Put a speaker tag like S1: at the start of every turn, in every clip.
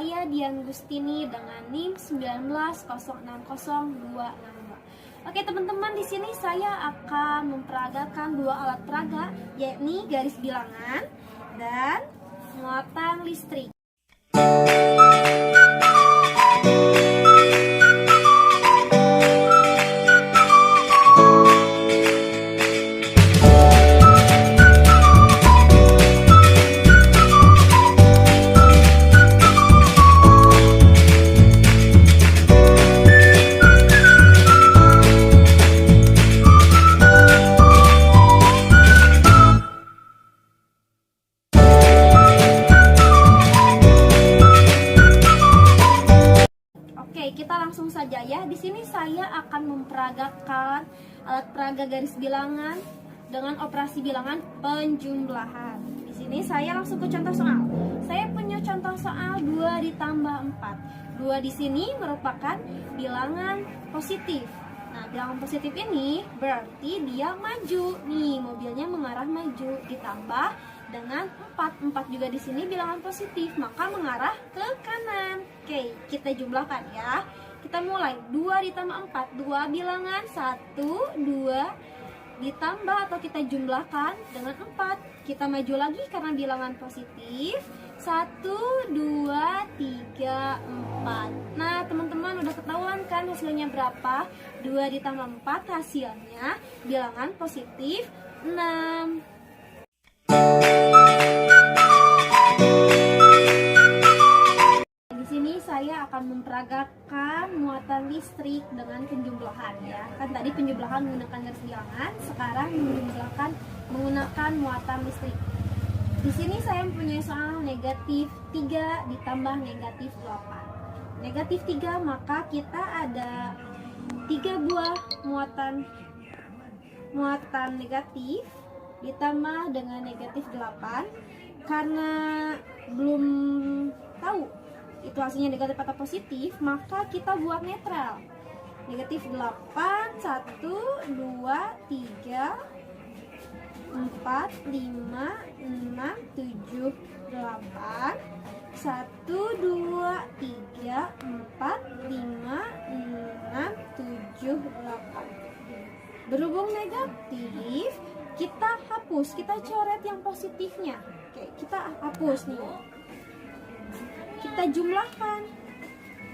S1: saya Dian Gustini dengan NIM 1906022. Oke teman-teman, di sini saya akan memperagakan dua alat peraga, yakni garis bilangan dan muatan listrik. Kita langsung saja ya. Di sini saya akan memperagakan alat peraga garis bilangan dengan operasi bilangan penjumlahan. Di sini saya langsung ke contoh soal. Saya punya contoh soal 2 ditambah 4. 2 di sini merupakan bilangan positif. Nah, bilangan positif ini berarti dia maju. Nih, mobilnya mengarah maju, ditambah dengan 4. 4 juga di sini bilangan positif, maka mengarah ke kanan. Oke, kita jumlahkan ya. Kita mulai 2 ditambah 4, 2 bilangan 1, 2 ditambah atau kita jumlahkan dengan 4. Kita maju lagi karena bilangan positif. 1, 2, 3, 4. Nah, teman-teman udah ketahuan kan hasilnya berapa? 2 ditambah 4 hasilnya bilangan positif 6. Di sini saya akan memperagakan muatan listrik dengan penjumlahan ya. Kan tadi penjumlahan menggunakan garis bilangan, sekarang menjumlahkan menggunakan muatan listrik. Di sini saya mempunyai soal negatif 3 ditambah negatif 8. Negatif 3, maka kita ada 3 buah muatan negatif ditambah dengan negatif 8. Karena belum tahu itu hasilnya negatif atau positif, maka kita buat netral. Negatif 8, 1, 2, 3, 4, 5, 6, 7, 8. 1, 2, 3, 4, 5, 6, 7, 8. Berhubung negatif, kita hapus, kita coret yang positifnya. Oke, kita hapus nih. Kita jumlahkan.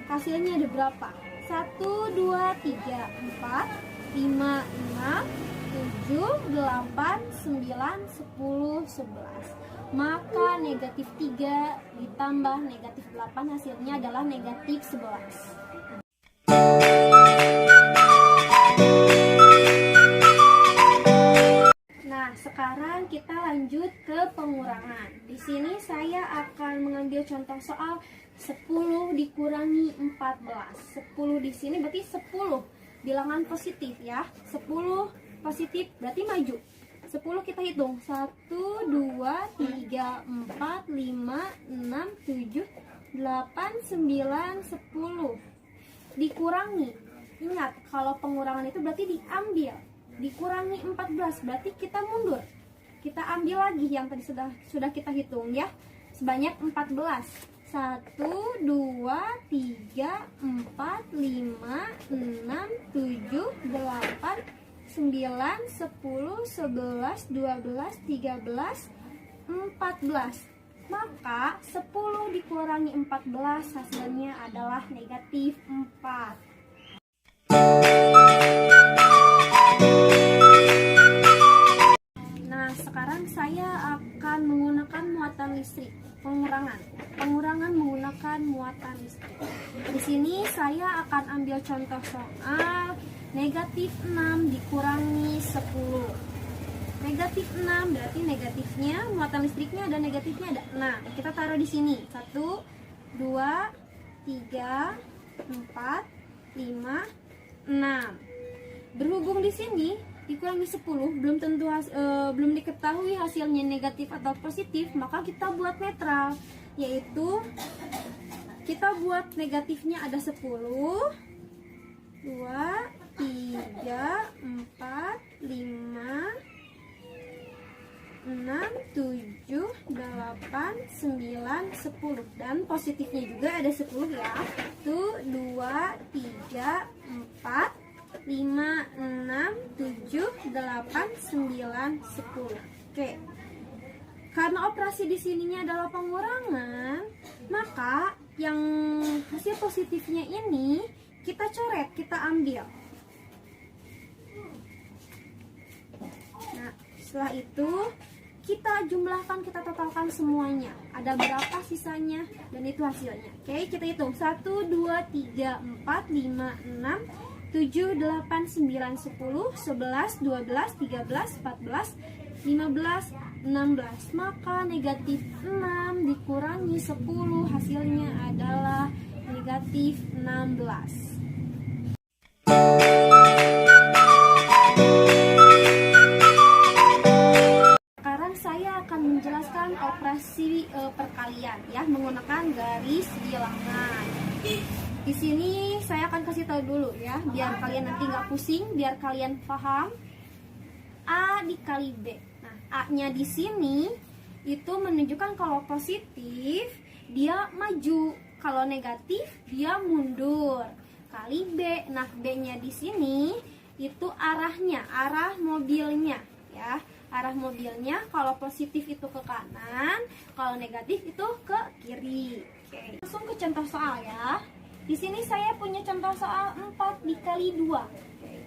S1: Hasilnya ada berapa? 1, 2, 3, 4, 5, 6, 7, 8, 9, 10, 11. Maka negatif 3 ditambah negatif 8 hasilnya adalah negatif 11. Nah, sekarang kita lanjut ke pengurangan. Di sini saya akan mengambil contoh soal 10 dikurangi 14. 10 di sini berarti 10 bilangan positif ya. 10 positif berarti maju. 10 kita hitung. 1, 2, 3, 4, 5, 6, 7, 8, 9, 10. Dikurangi. Ingat, kalau pengurangan itu berarti diambil. Dikurangi 14 berarti kita mundur. Kita ambil lagi yang tadi sudah kita hitung ya. Sebanyak 14. 1, 2, 3, 4, 5, 6, 7, 8, 9, 10, 11, 12, 13, 14. Maka 10 dikurangi 14 hasilnya adalah negatif 4. Nah, sekarang saya akan menggunakan muatan listrik. Pengurangan menggunakan muatan listrik. Di sini saya akan ambil contoh soal negatif 6 dikurangi 10. Negatif 6 berarti negatifnya, muatan listriknya ada negatifnya ada 6. Kita taruh di sini. 1, 2, 3, 4, 5, 6. Berhubung di sini dikurangi 10 belum diketahui hasilnya negatif atau positif, maka kita buat netral, yaitu kita buat negatifnya ada 10, 2, 3, 4, 5, 6, 7, 8, 8, 9, 10. Dan positifnya juga ada 10 ya. 1, 2, 3, 4, 5, 6, 7, 8, 9, 10. Oke. Karena operasi di sininya adalah pengurangan, maka yang hasil positifnya ini kita coret, kita ambil. Nah, setelah itu kita jumlahkan, kita totalkan semuanya. Ada berapa sisanya dan itu hasilnya. Oke, kita hitung. 1, 2, 3, 4, 5, 6, 7, 8, 9, 10, 11, 12, 13, 14, 15, 16. Maka negatif 6 dikurangi 10 hasilnya adalah negatif 16. Sekarang saya akan menjelaskan operasi perkalian ya menggunakan garis bilangan. Di sini saya akan kasih tahu dulu ya, biar kalian nanti nggak pusing, biar kalian paham. A dikali B. Nah, A-nya di sini itu menunjukkan kalau positif dia maju, kalau negatif dia mundur. Kali B. Nah, B-nya di sini itu arahnya, arah mobilnya ya. Arah mobilnya kalau positif itu ke kanan, kalau negatif itu ke kiri. Oke. Langsung ke contoh soal ya. Di sini saya punya contoh soal 4 dikali 2. Oke.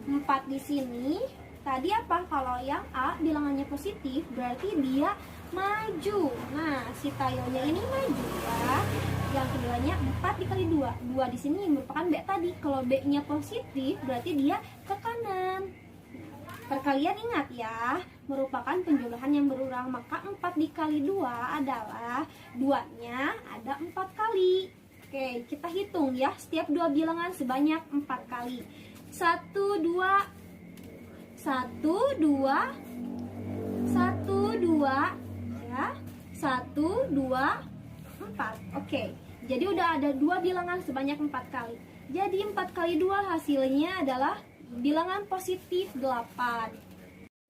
S1: 4 di sini. Tadi apa? Kalau yang A bilangannya positif, berarti dia maju. Nah, si tayonya ini maju ya. Yang keduanya 4 dikali 2. 2 di sini merupakan B tadi. Kalau B-nya positif, berarti dia ke kanan. Perkalian ingat ya, merupakan penjumlahan yang berulang. Maka 4 dikali 2 adalah 2-nya ada 4 kali. Oke, kita hitung ya. Setiap dua bilangan sebanyak 4 kali. 1, 2, 1, 2, 1, 2 ya. 1, 2, 4. Oke, jadi udah ada dua bilangan sebanyak 4 kali. Jadi 4 kali 2 hasilnya adalah bilangan positif 8.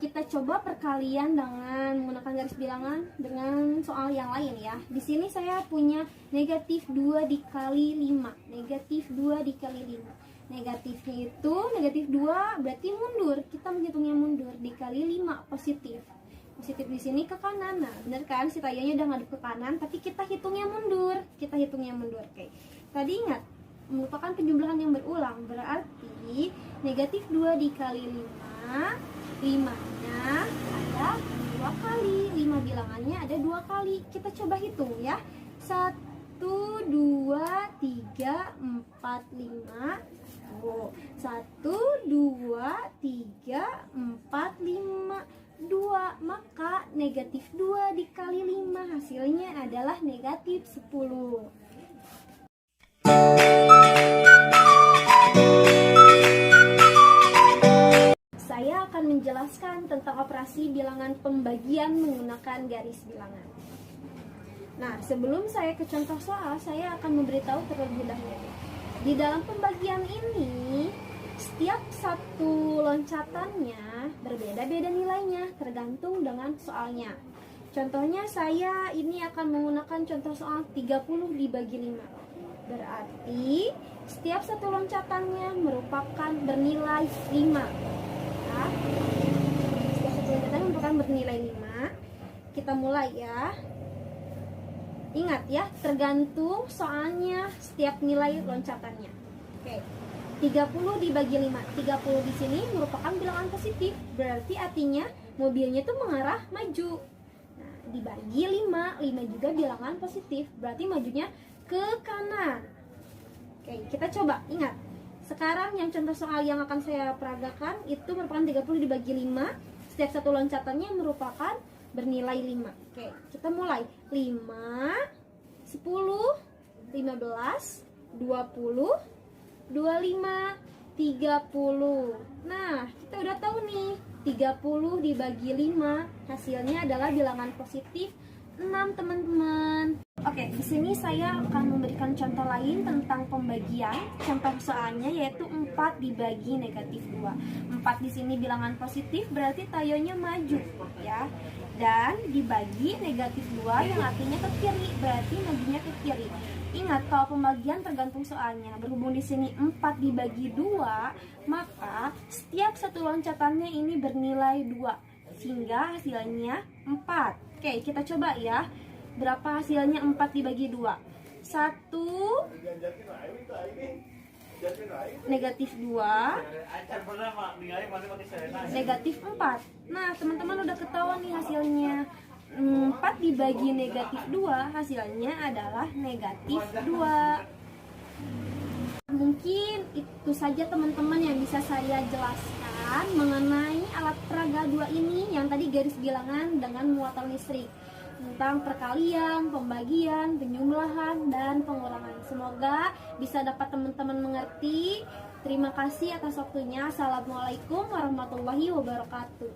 S1: Kita coba perkalian dengan menggunakan garis bilangan dengan soal yang lain ya. Di sini saya punya negatif 2 dikali 5. Negatif 2 dikali 5. Negatifnya itu negatif 2 berarti mundur. Kita menghitungnya mundur. Dikali 5 positif. Positif di sini ke kanan. Nah, benar kan? Si tayonya udah ngadep ke kanan, tapi kita hitungnya mundur. Kita hitungnya mundur. Oke. Tadi ingat, merupakan penjumlahan yang berulang. Berarti negatif 2 dikali 5, 5-nya ada 2 kali. 5 bilangannya ada 2 kali. Kita coba hitung ya. 1, 2, 3, 4, 5. 1, 2, 3, 4, 5, 2. Maka negatif 2 dikali 5 hasilnya adalah negatif 10. Saya akan menjelaskan tentang operasi bilangan pembagian menggunakan garis bilangan. Nah, sebelum saya ke contoh soal, saya akan memberitahu terlebih dahulu. Di dalam pembagian ini, setiap satu loncatannya berbeda-beda nilainya, tergantung dengan soalnya. Contohnya saya ini akan menggunakan contoh soal 30 dibagi 5. Berarti setiap satu loncatannya merupakan bernilai 5. Ya. Setiap satu loncatan merupakan bernilai 5. Kita mulai ya. Ingat ya, tergantung soalnya setiap nilai loncatannya. Oke. 30 dibagi 5. 30 di sini merupakan bilangan positif. Berarti artinya mobilnya itu mengarah maju. Nah, dibagi 5. 5 juga bilangan positif. Berarti majunya ke kanan. Oke, kita coba. Ingat. Sekarang yang contoh soal yang akan saya peragakan itu merupakan 30 dibagi 5. Setiap satu loncatannya merupakan bernilai 5. Oke, kita mulai. 5, 10, 15, 20, 25, 30. Nah, kita udah tahu nih, 30 dibagi 5 hasilnya adalah bilangan positif 6 teman-teman. Oke, di sini saya akan memberikan contoh lain tentang pembagian. Contoh soalnya yaitu 4 dibagi negatif 2. 4 di sini bilangan positif, berarti tayonya maju ya. Dan dibagi negatif 2 yang artinya ke kiri, berarti majunya ke kiri. Ingat, kalau pembagian tergantung soalnya. Berhubung di sini 4 dibagi 2, maka setiap satu loncatannya ini bernilai 2, sehingga hasilnya 4. Oke, kita coba ya. Berapa hasilnya 4 dibagi 2? 1 negatif 2 negatif 4. Nah, teman-teman udah ketahuan nih hasilnya. 4 dibagi negatif 2 hasilnya adalah negatif 2. Mungkin itu saja teman-teman yang bisa saya jelaskan mengenai alat peraga 2 ini yang tadi garis bilangan dengan muatan listrik, tentang perkalian, pembagian, penjumlahan, dan pengurangan. Semoga bisa dapat teman-teman mengerti. Terima kasih atas waktunya. Assalamualaikum warahmatullahi wabarakatuh.